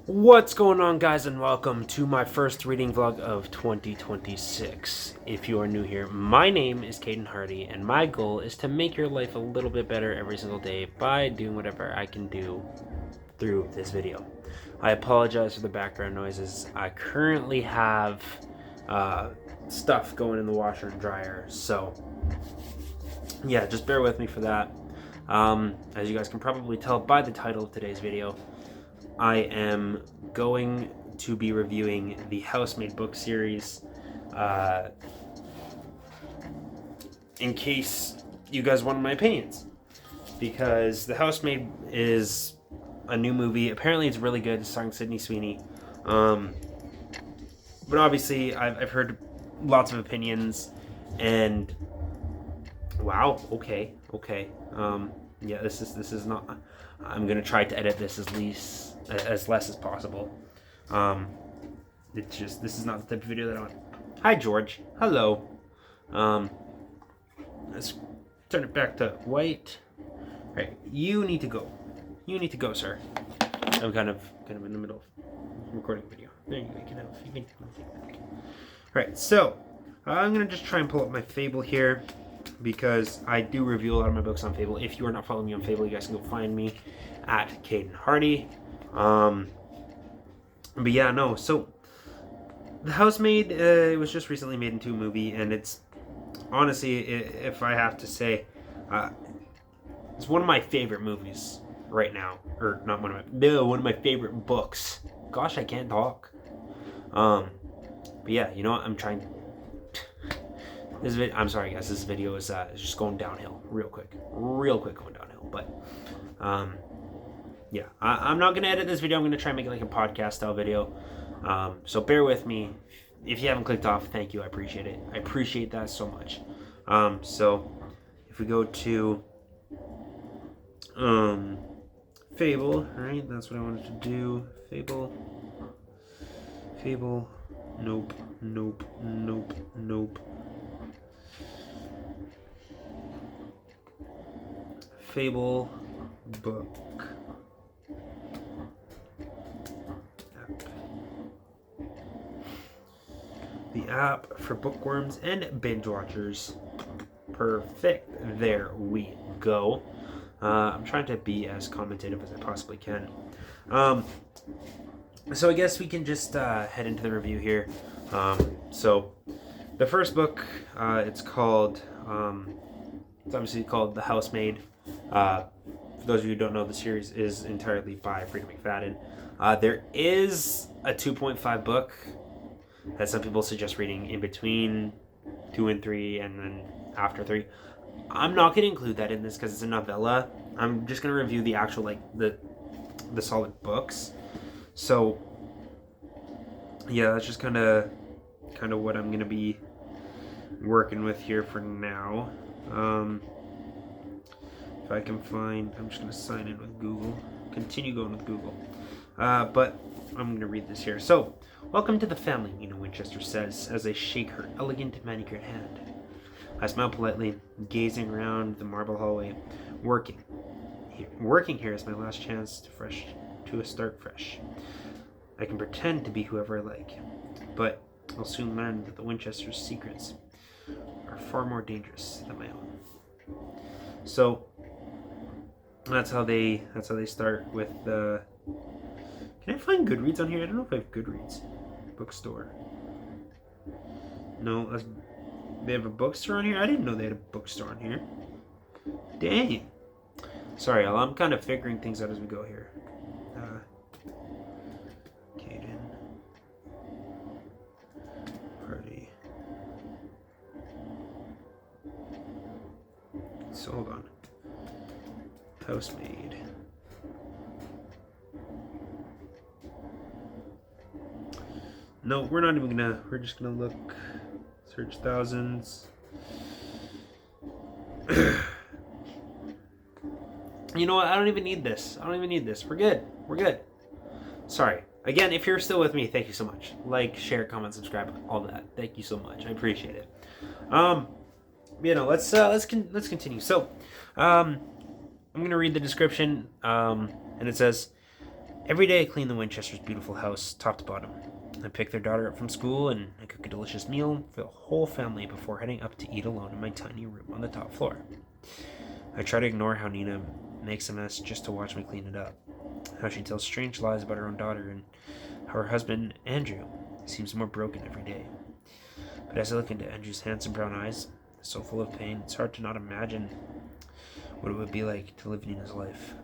What's going on, guys, and welcome to my first reading vlog of 2026. If you are new here, my name is Caden Hardy, and my goal is to make your life a little bit better every single day by doing whatever I can do through this video. I apologize for the background noises. I currently have stuff going in the washer and dryer, so yeah, just bear with me for that. As you guys can probably tell by the title of today's video, I am going to be reviewing the Housemaid book series. In case you guys wanted my opinions, because the Housemaid is a new movie. Apparently, it's really good. It's starring Sydney Sweeney. But obviously, I've heard lots of opinions, and wow, okay. Yeah, this is not. I'm gonna try to edit this as less as possible. It's just, this is not the type of video that I want. Hi, George. Hello. Let's turn it back to white. All right, you need to go. You need to go, sir. I'm kind of in the middle of recording a video. There you go. You can take that. All right, so I'm gonna just try and pull up my Fable here, because I do review a lot of my books on Fable. If you are not following me on Fable, you guys can go find me at Caden Hardy. But yeah, no. So The Housemaid, it was just recently made into a movie, and it's honestly, if I have to say, it's one of my favorite movies right now, or not one of my favorite books. Gosh, I can't talk. But yeah, you know what? I'm trying. I'm sorry, guys. This video is just going downhill real quick going downhill. But yeah, I'm not gonna edit this video. I'm gonna try and make it like a podcast style video. So bear with me. If you haven't clicked off, thank you. I appreciate it. I appreciate that so much. So if we go to Fable, right? That's what I wanted to do. Fable. Nope. Fable book app. The app for bookworms and binge watchers. Perfect. There we go. I'm trying to be as commentative as I possibly can. So I guess we can just head into the review here. So the first book, it's called, it's obviously called The Housemaid. For those of you who don't know, the series is entirely by Freida McFadden. There is a 2.5 book that some people suggest reading in between 2 and 3, and then after 3. I'm not going to include that in this because it's a novella. I'm just going to review the actual, like, the solid books. So yeah, that's just kind of what I'm going to be working with here for now. If I can find, I'm just going to sign in with Google. Continue going with Google. But I'm going to read this here. So, welcome to the family, Nina Winchester says as I shake her elegant manicured hand. I smile politely, gazing around the marble hallway. Working here is my last chance to start fresh. I can pretend to be whoever I like, but I'll soon learn that the Winchester's secrets are far more dangerous than my own. So that's how they start with the. Can I find Goodreads on here? I don't know if I have Goodreads. Bookstore. No, they have a bookstore on here? I didn't know they had a bookstore on here. Dang. Sorry, I'm kind of figuring things out as we go here. Caden Hardy. So hold on. Housemaid. No, we're not even gonna. We're just gonna look. Search thousands. You know what? I don't even need this. We're good. Sorry. Again, if you're still with me, thank you so much. Like, share, comment, subscribe, all that. Thank you so much. I appreciate it. Let's continue. So, I'm gonna read the description, and it says, Every day I clean the Winchesters' beautiful house, top to bottom. I pick their daughter up from school, and I cook a delicious meal for the whole family before heading up to eat alone in my tiny room on the top floor. I try to ignore how Nina makes a mess just to watch me clean it up, how she tells strange lies about her own daughter, and how her husband, Andrew, seems more broken every day. But as I look into Andrew's handsome brown eyes, so full of pain, it's hard to not imagine what it would be like to live Nina's life.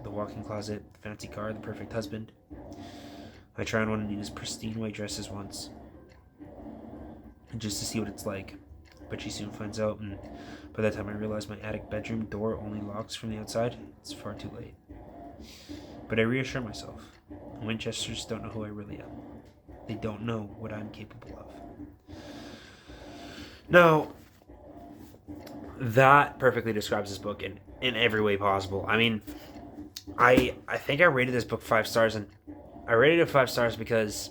The walk-in closet, the fancy car, the perfect husband. I try on one of Nina's pristine white dresses once, just to see what it's like, but she soon finds out, and by the time I realize my attic bedroom door only locks from the outside, it's far too late. But I reassure myself, Winchesters don't know who I really am. They don't know what I'm capable of. Now, that perfectly describes this book in every way possible. I mean, I think I rated this book 5 stars, and I rated it 5 stars because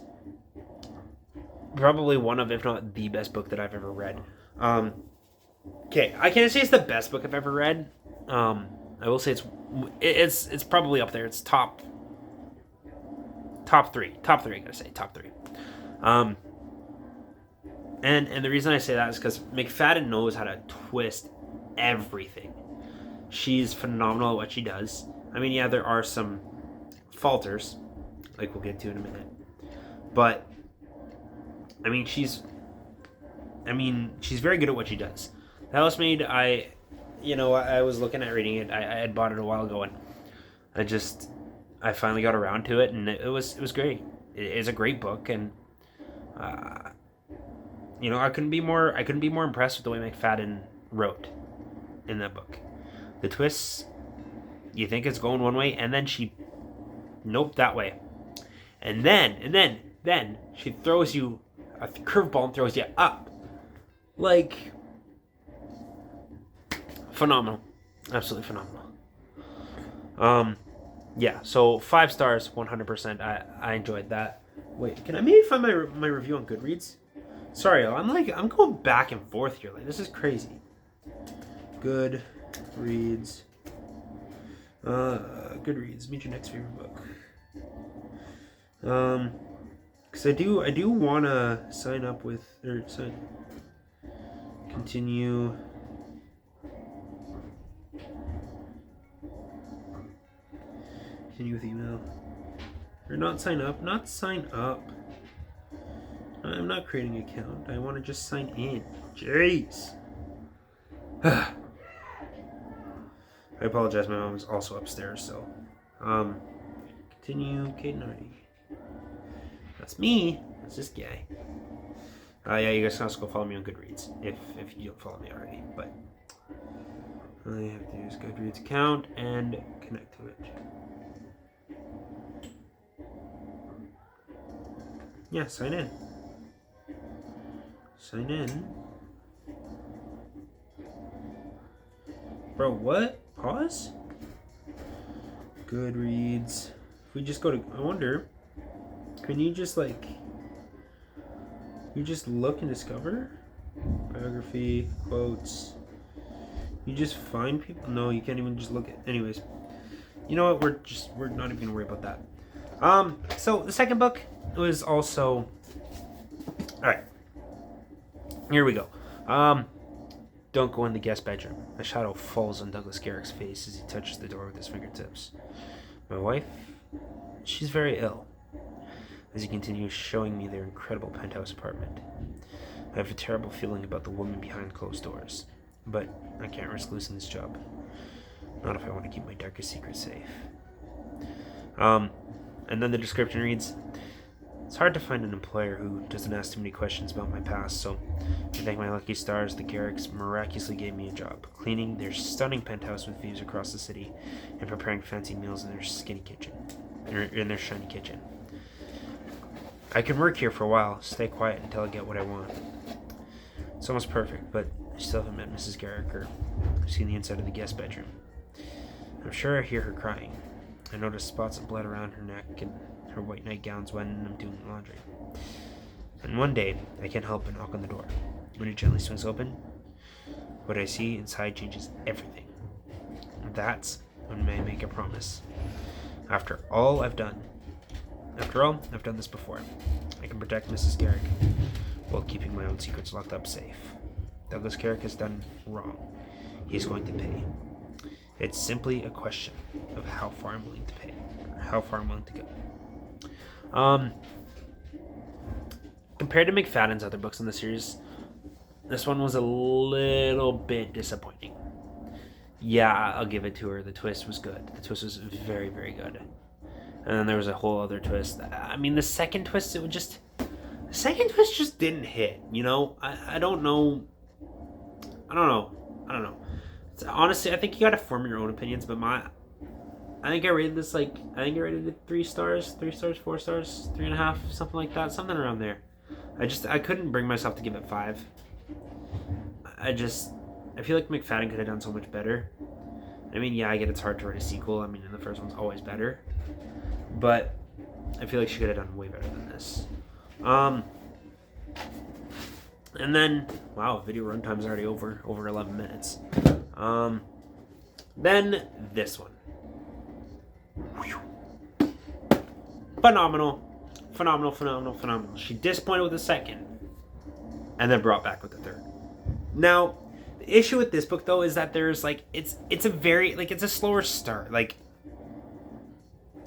probably one of, if not the best book that I've ever read. Okay, I can't say it's the best book I've ever read. I will say it's probably up there. It's top 3. Top 3, I gotta say. Top 3. And the reason I say that is because McFadden knows how to twist everything. She's phenomenal at what she does. I mean, yeah, there are some falters, like we'll get to in a minute. But I mean, she's very good at what she does. The Housemaid, I was looking at reading it. I had bought it a while ago, and I finally got around to it, and it was great. It is a great book, and I couldn't be more impressed with the way McFadden wrote in that book. The twists, you think it's going one way, and then nope, that way, and then she throws you a curveball and throws you up, like, phenomenal, absolutely phenomenal. Yeah, so 5 stars, 100%. I enjoyed that. Wait, can I maybe find my review on Goodreads? Sorry, I'm going back and forth here. Like, this is crazy. Goodreads. Goodreads. Meet your next favorite book. Because I do want to sign up with, or continue. Continue with email. Or not sign up. I'm not creating an account. I want to just sign in. Jeez. I apologize. My mom is also upstairs, so. Continue. Kate and Artie. That's me. That's this guy. Yeah, you guys can also go follow me on Goodreads if you don't follow me already. But all you have to do is Goodreads account and connect to it. Yeah, sign in. Sign in. Bro, what? Pause? Goodreads. If we just go to, I wonder, can you just you just look and discover? Biography, quotes. You just find people? No, you can't even just look at, anyways. You know what, we're not even gonna worry about that. So the second book was also, alright. Here we go. Don't go in the guest bedroom. A shadow falls on Douglas Garrick's face as he touches the door with his fingertips. My wife, she's very ill. As he continues showing me their incredible penthouse apartment. I have a terrible feeling about the woman behind closed doors, but I can't risk losing this job. Not if I want to keep my darkest secrets safe. And then the description reads, it's hard to find an employer who doesn't ask too many questions about my past, so I thank my lucky stars the Garricks miraculously gave me a job, cleaning their stunning penthouse with views across the city and preparing fancy meals in their shiny kitchen. I can work here for a while, stay quiet until I get what I want. It's almost perfect, but I still haven't met Mrs. Garrick or seen the inside of the guest bedroom. I'm sure I hear her crying. I notice spots of blood around her neck and her white nightgowns when I'm doing laundry. And one day, I can't help but knock on the door. When it gently swings open, what I see inside changes everything. That's when I make a promise. After all, I've done this before. I can protect Mrs. Garrick while keeping my own secrets locked up safe. Douglas Garrick has done wrong. He's going to pay. It's simply a question of how far I'm willing to pay, or how far I'm willing to go. Compared to McFadden's other books in the series, this one was a little bit disappointing. Yeah, I'll give it to her. The twist was good. The twist was very, very good. And then there was a whole other twist. I mean, the second twist just didn't hit. You know, I don't know. Honestly, I think you gotta form your own opinions. But I think I rated it 3 stars, 4 stars, 3.5, something like that, something around there. I couldn't bring myself to give it 5. I feel like McFadden could have done so much better. I mean, yeah, I get it's hard to write a sequel. I mean, and the first one's always better. But I feel like she could have done way better than this. And then, wow, video runtime's already over 11 minutes. Then this one. Phenomenal. She disappointed with the second, and then brought back with the third. Now, the issue with this book though is that there's it's a slower start. Like,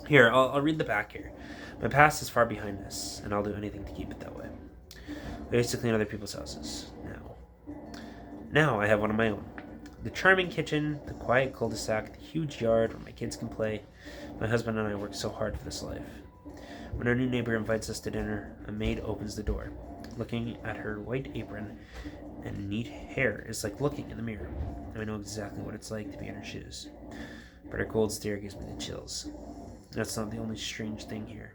here, I'll read the back here. My past is far behind us, and I'll do anything to keep it that way. I used to clean other people's houses. Now I have one of my own. The charming kitchen, the quiet cul-de-sac, the huge yard where my kids can play. My husband and I work so hard for this life. When our new neighbor invites us to dinner, a maid opens the door. Looking at her white apron and neat hair is like looking in the mirror. I know exactly what it's like to be in her shoes. But her cold stare gives me the chills. That's not the only strange thing here.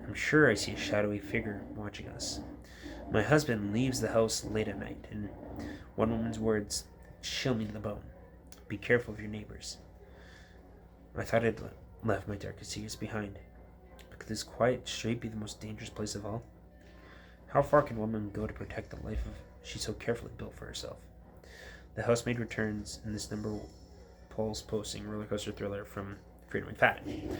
I'm sure I see a shadowy figure watching us. My husband leaves the house late at night, and one woman's words chill me to the bone. Be careful of your neighbors. I thought I'd left my darkest secrets behind. But could this quiet street be the most dangerous place of all? How far can a woman go to protect the life of she so carefully built for herself? The Housemaid returns, and this number Paul's posting roller coaster thriller from Freedom McFadden.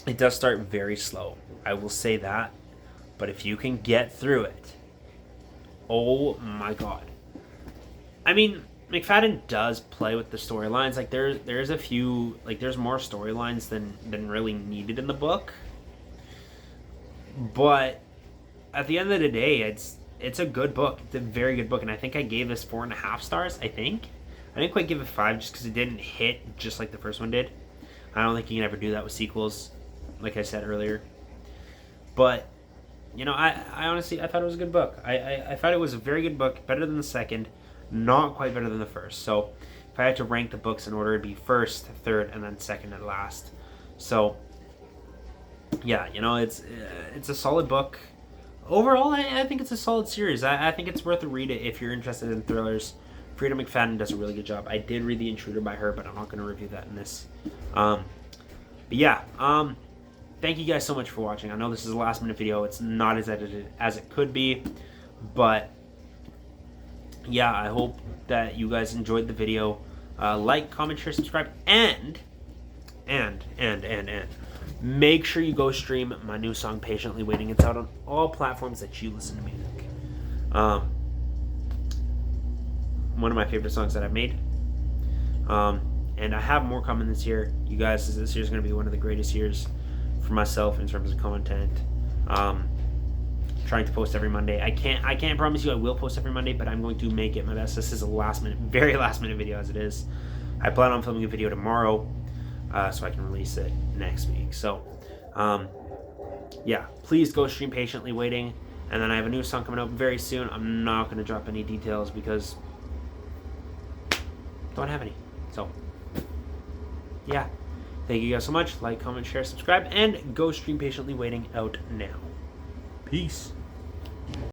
It does start very slow, I will say that, but if you can get through it, oh my god. I mean, McFadden does play with the storylines. Like, there's a few, like, there's more storylines than really needed in the book, but at the end of the day, it's a good book. It's a very good book, and I think I gave this 4.5 stars. I didn't quite give it 5 just because it didn't hit just like the first one did. I don't think you can ever do that with sequels, like I said earlier. But, you know, I honestly, I thought it was a good book. I thought it was a very good book, better than the second, not quite better than the first. So if I had to rank the books in order, it'd be first, third, and then second and last. So, yeah, you know, it's a solid book. Overall, I think it's a solid series. I think it's worth a read if you're interested in thrillers. Freedom McFadden does a really good job. I did read The Intruder by her, but I'm not going to review that in this. But yeah, thank you guys so much for watching. I know this is a last minute video. It's not as edited as it could be, but yeah, I hope that you guys enjoyed the video. Like, comment, share, subscribe, and make sure you go stream my new song, Patiently Waiting. It's out on all platforms that you listen to music. One of my favorite songs that I've made. And I have more coming this year. You guys, this year's going to be one of the greatest years for myself in terms of content. Trying to post every Monday. I can't promise you I will post every Monday, but I'm going to make it my best. This is a very last minute video as it is. I plan on filming a video tomorrow, so I can release it next week. So, yeah, please go stream Patiently Waiting. And then I have a new song coming out very soon. I'm not going to drop any details because don't have any. So, yeah. Thank you guys so much. Like, comment, share, subscribe, and go stream Patiently Waiting out now. Peace.